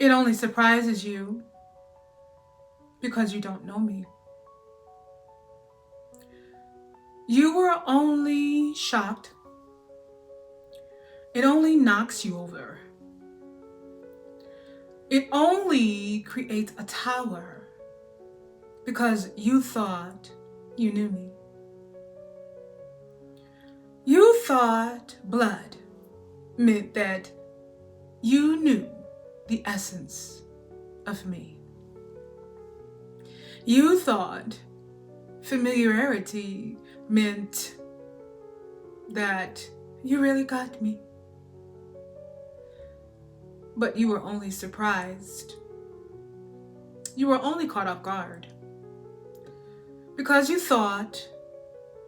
It only surprises you because you don't know me. You were only shocked. It only knocks you over. It only creates a tower because you thought you knew me. You thought blood meant that you knew the essence of me. You thought familiarity meant that you really got me. But you were only surprised. You were only caught off guard because you thought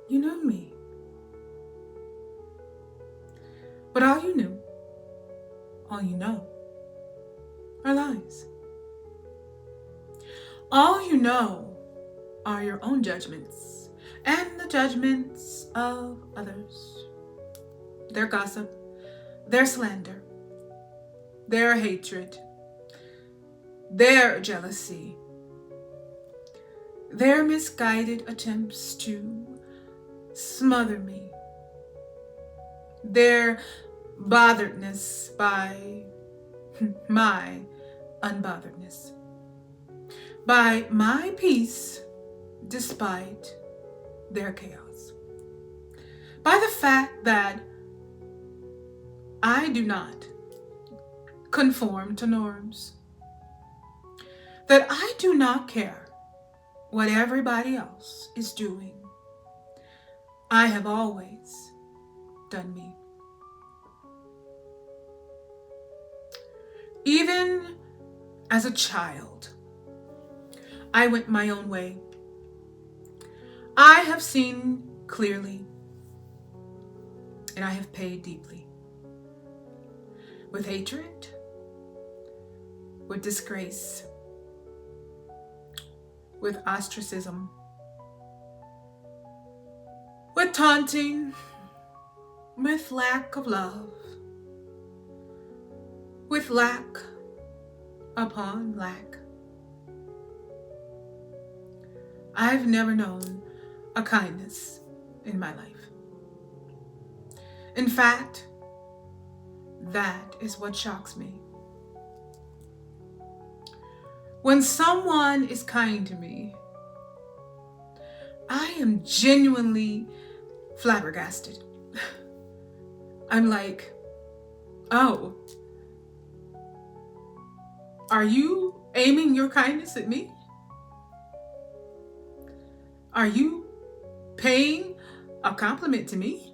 you knew me. But all you knew, all you know, are lies. All you know are your own judgments and the judgments of others. Their gossip, their slander, their hatred, their jealousy, their misguided attempts to smother me, their botheredness by my unbotheredness, by my peace despite their chaos, by the fact that I do not conform to norms, that I do not care what everybody else is doing. I have always done me. Even as a child, I went my own way. I have seen clearly, and I have paid deeply. With hatred, with disgrace, with ostracism, with taunting, with lack of love, with lack upon lack. I've never known a kindness in my life. In fact, that is what shocks me. When someone is kind to me, I am genuinely flabbergasted. I'm like, oh, are you aiming your kindness at me? Are you paying a compliment to me?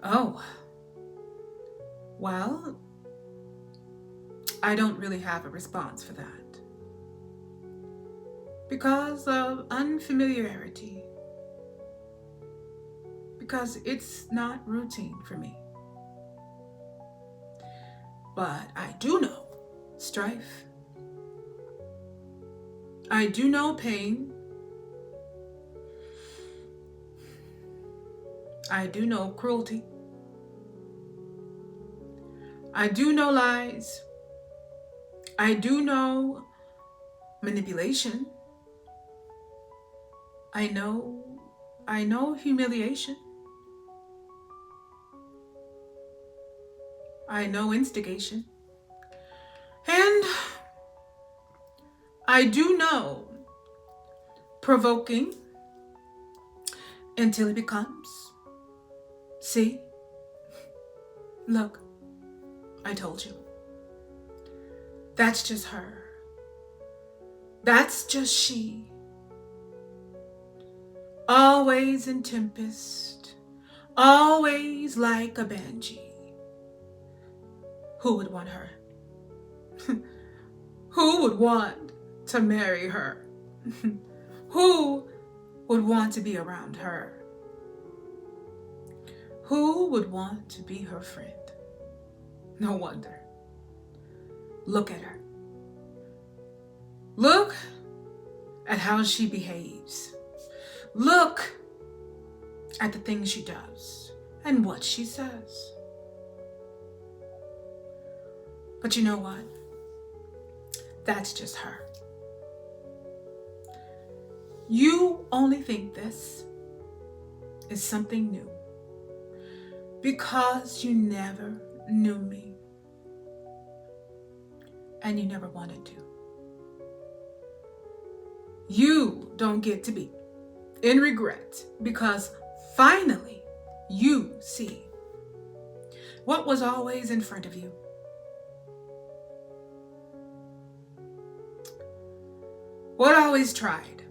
Oh, well, I don't really have a response for that because of unfamiliarity, because it's not routine for me. But I do know strife. I do know pain. I do know cruelty. I do know lies. I do know manipulation. I know humiliation. I know instigation. And I do know provoking until it becomes, see, look, I told you. That's just her. That's just she. Always in tempest, always like a banshee. Who would want her? Who would want to marry her? Who would want to be around her? Who would want to be her friend? No wonder. Look at her. Look at how she behaves. Look at the things she does and what she says. But you know what? That's just her. You only think this is something new because you never knew me and you never wanted to. You don't get to be in regret because finally you see what was always in front of you. What always tried.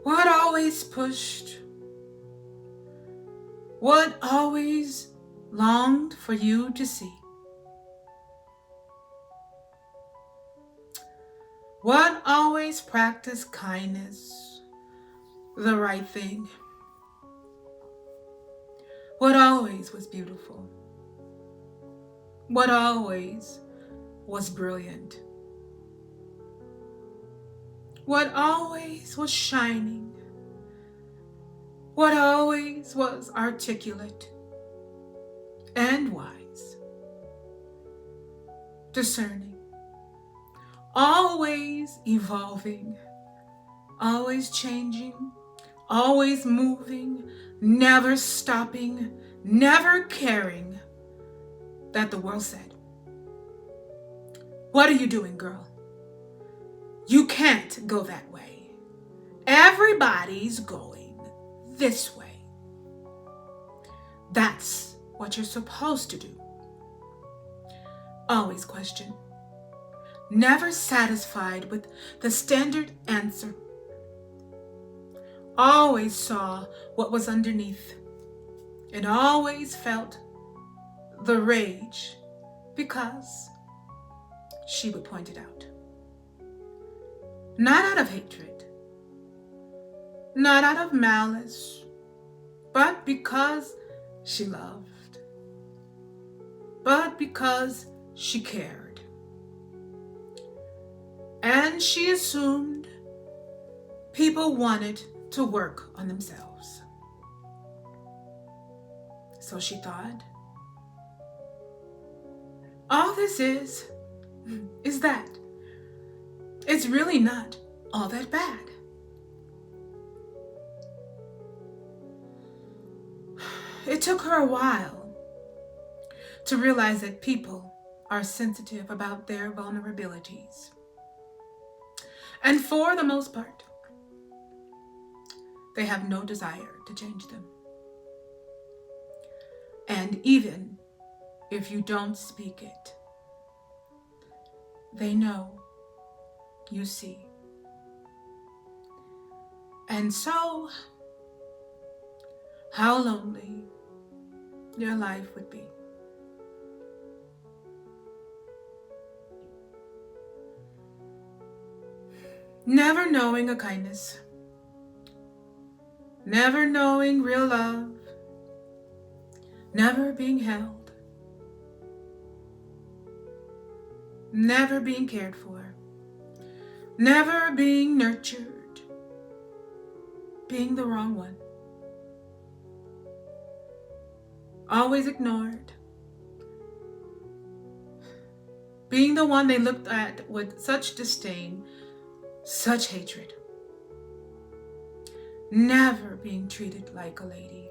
What always pushed. What always longed for you to see. What always practiced kindness, the right thing. What always was beautiful. What always was brilliant. What always was shining. What always was articulate and wise. Discerning. Always evolving. Always changing. Always moving. Never stopping. Never caring that the world said, "What are you doing, girl? You can't go that way. Everybody's going this way. That's what you're supposed to do." Always question. Never satisfied with the standard answer. Always saw what was underneath and always felt the rage because she would point it out. Not out of hatred, not out of malice, but because she loved, but because she cared. And she assumed people wanted to work on themselves. So she thought, all this is that it's really not all that bad. It took her a while to realize that people are sensitive about their vulnerabilities. And for the most part, they have no desire to change them. And even if you don't speak it, they know you see. And so, how lonely your life would be. Never knowing a kindness, never knowing real love, never being held, never being cared for, never being nurtured, being the wrong one, always ignored, being the one they looked at with such disdain, such hatred, never being treated like a lady,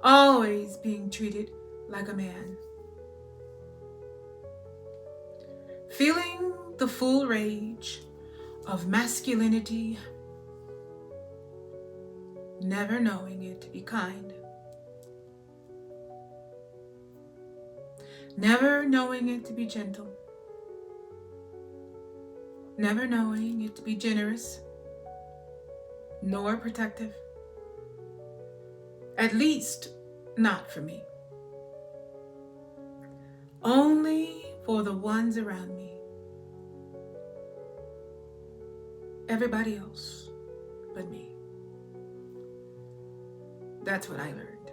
always being treated like a man, feeling the full rage of masculinity, never knowing it to be kind, never knowing it to be gentle, never knowing it to be generous, nor protective. At least, not for me. Only for the ones around me. Everybody else but me. That's what I learned.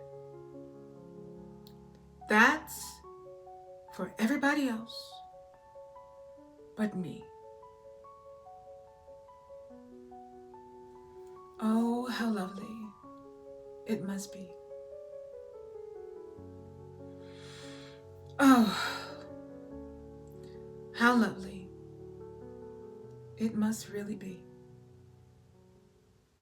That's for everybody else but me. Oh, how lovely it must be Oh, how lovely it must really be